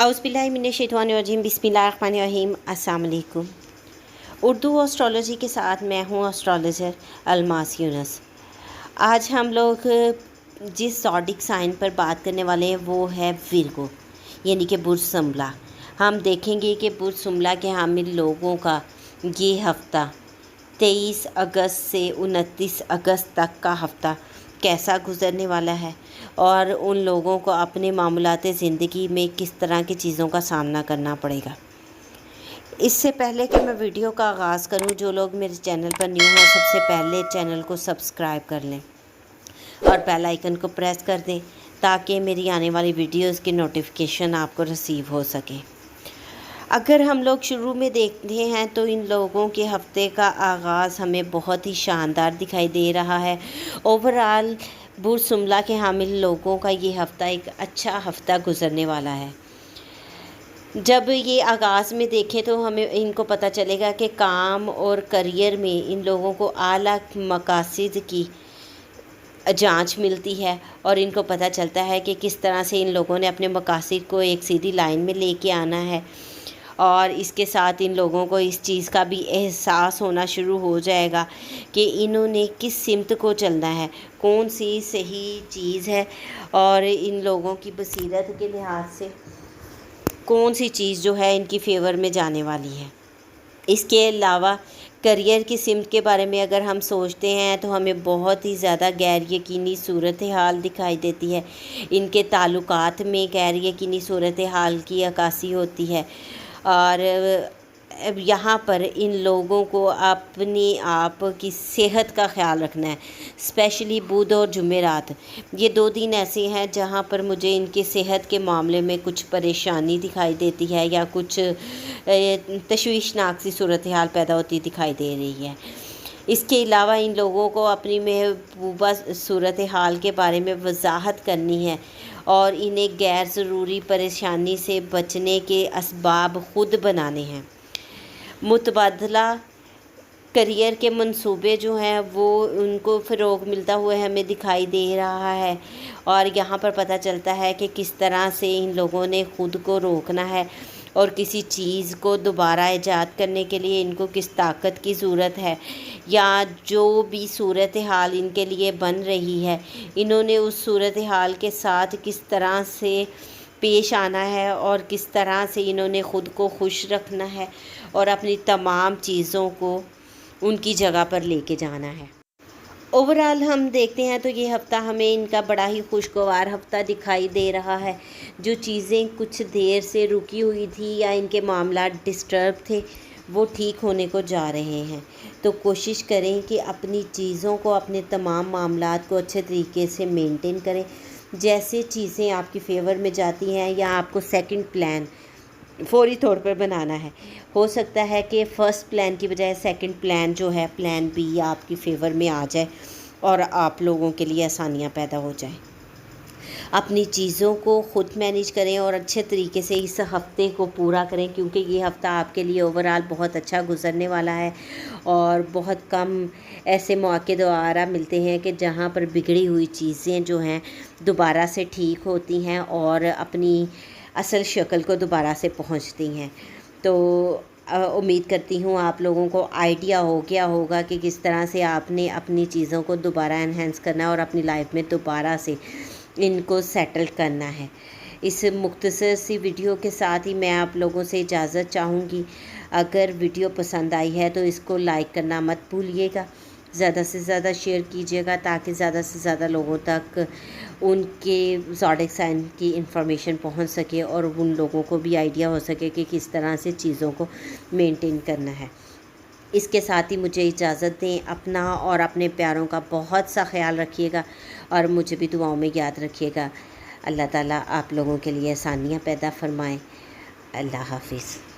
औज़ुबिल्लाहिमिनश्शैतानिर्रजीम बिस्मिल्लाहिर्रहमानिर्रहीम। अस्सलाम वालेकुम। उर्दू एस्ट्रोलॉजी के साथ मैं हूँ एस्ट्रोलॉजर अलमास यूनस। आज हम लोग जिस ज़ोडिक साइन पर बात करने वाले हैं वो है विर्गो, यानी कि बुर्ज संभला। हम देखेंगे कि बुर्ज संभला के हामिल लोगों का ये हफ़्ता 23 अगस्त से 29 अगस्त तक का हफ़्ता कैसा गुज़रने वाला है और उन लोगों को अपने मामूलाते ज़िंदगी में किस तरह की चीज़ों का सामना करना पड़ेगा। इससे पहले कि मैं वीडियो का आगाज़ करूं, जो लोग मेरे चैनल पर न्यू हैं सबसे पहले चैनल को सब्सक्राइब कर लें और बेल आइकन को प्रेस कर दें ताकि मेरी आने वाली वीडियोस की नोटिफिकेशन आपको रिसीव हो सके। अगर हम लोग शुरू में देखते हैं तो इन लोगों के हफ़्ते का आगाज़ हमें बहुत ही शानदार दिखाई दे रहा है। ओवरऑल बुर्ज संभला के हामिल लोगों का ये हफ़्ता एक अच्छा हफ़्ता गुज़रने वाला है। जब ये आगाज़ में देखें तो हमें इनको पता चलेगा कि काम और करियर में इन लोगों को आला मकासद की जांच मिलती है और इनको पता चलता है कि किस तरह से इन लोगों ने अपने मकासद को एक सीधी लाइन में लेके आना है। और इसके साथ इन लोगों को इस चीज़ का भी एहसास होना शुरू हो जाएगा कि इन्होंने किस सिमत को चलना है, कौन सी सही चीज़ है और इन लोगों की बसीरत के लिहाज से कौन सी चीज़ जो है इनकी फ़ेवर में जाने वाली है। इसके अलावा करियर की सिमत के बारे में अगर हम सोचते हैं तो हमें बहुत ही ज़्यादा गैर यकीनी सूरत हाल दिखाई देती है। इनके ताल्लुकात में गैर यकीनी सूरत हाल की अक्कासी होती है और यहाँ पर इन लोगों को अपने आप की सेहत का ख्याल रखना है। स्पेशली बुध और जुमेरात, ये 2 दिन ऐसे हैं जहाँ पर मुझे इनके सेहत के मामले में कुछ परेशानी दिखाई देती है या कुछ तशवीशनाक सी सूरत हाल पैदा होती दिखाई दे रही है। इसके अलावा इन लोगों को अपनी महबूबा सूरत हाल के बारे में वजाहत करनी है और इन्हें गैर ज़रूरी परेशानी से बचने के असबाब ख़ुद बनाने हैं। मुतबादला करियर के मंसूबे जो हैं वो उनको फ़रोग़ मिलता हुआ हमें दिखाई दे रहा है और यहाँ पर पता चलता है कि किस तरह से इन लोगों ने ख़ुद को रोकना है और किसी चीज़ को दोबारा ईजाद करने के लिए इनको किस ताकत की ज़रूरत है या जो भी सूरत हाल इनके लिए बन रही है, इन्होंने उस सूरत हाल के साथ किस तरह से पेश आना है और किस तरह से इन्होंने ख़ुद को खुश रखना है और अपनी तमाम चीज़ों को उनकी जगह पर लेके जाना है। ओवरऑल हम देखते हैं तो ये हफ़्ता हमें इनका बड़ा ही खुशगवार हफ़्ता दिखाई दे रहा है। जो चीज़ें कुछ देर से रुकी हुई थी या इनके मामला डिस्टर्ब थे वो ठीक होने को जा रहे हैं। तो कोशिश करें कि अपनी चीज़ों को, अपने तमाम मामलात को अच्छे तरीके से मेंटेन करें। जैसे चीज़ें आपकी फ़ेवर में जाती हैं या आपको सेकंड प्लान फौरी तौर पर बनाना है, हो सकता है कि फ़र्स्ट प्लान की बजाय सेकंड प्लान जो है, प्लान बी, आपकी फ़ेवर में आ जाए और आप लोगों के लिए आसानियाँ पैदा हो जाए। अपनी चीज़ों को ख़ुद मैनेज करें और अच्छे तरीके से इस हफ़्ते को पूरा करें क्योंकि ये हफ़्ता आपके लिए ओवरऑल बहुत अच्छा गुज़रने वाला है और बहुत कम ऐसे मौके दोबारा मिलते हैं कि जहाँ पर बिगड़ी हुई चीज़ें जो हैं दोबारा से ठीक होती हैं और अपनी असल शक्ल को दोबारा से पहुँचती हैं। तो उम्मीद करती हूँ आप लोगों को आइडिया हो गया होगा कि किस तरह से आपने अपनी चीज़ों को दोबारा एनहेंस करना है और अपनी लाइफ में दोबारा से इनको सेटल करना है। इस मुख्तसर सी वीडियो के साथ ही मैं आप लोगों से इजाज़त चाहूँगी। अगर वीडियो पसंद आई है तो इसको लाइक करना मत भूलिएगा, ज़्यादा से ज़्यादा शेयर कीजिएगा ताकि ज़्यादा से ज़्यादा लोगों तक उनके ज़ोडिक साइन की इन्फॉर्मेशन पहुंच सके और उन लोगों को भी आइडिया हो सके कि किस तरह से चीज़ों को मेंटेन करना है। इसके साथ ही मुझे इजाज़त दें। अपना और अपने प्यारों का बहुत सा ख्याल रखिएगा और मुझे भी दुआओं में याद रखिएगा। अल्लाह ताला आप लोगों के लिए आसानियाँ पैदा फरमाएँ। अल्लाह हाफ़िज़।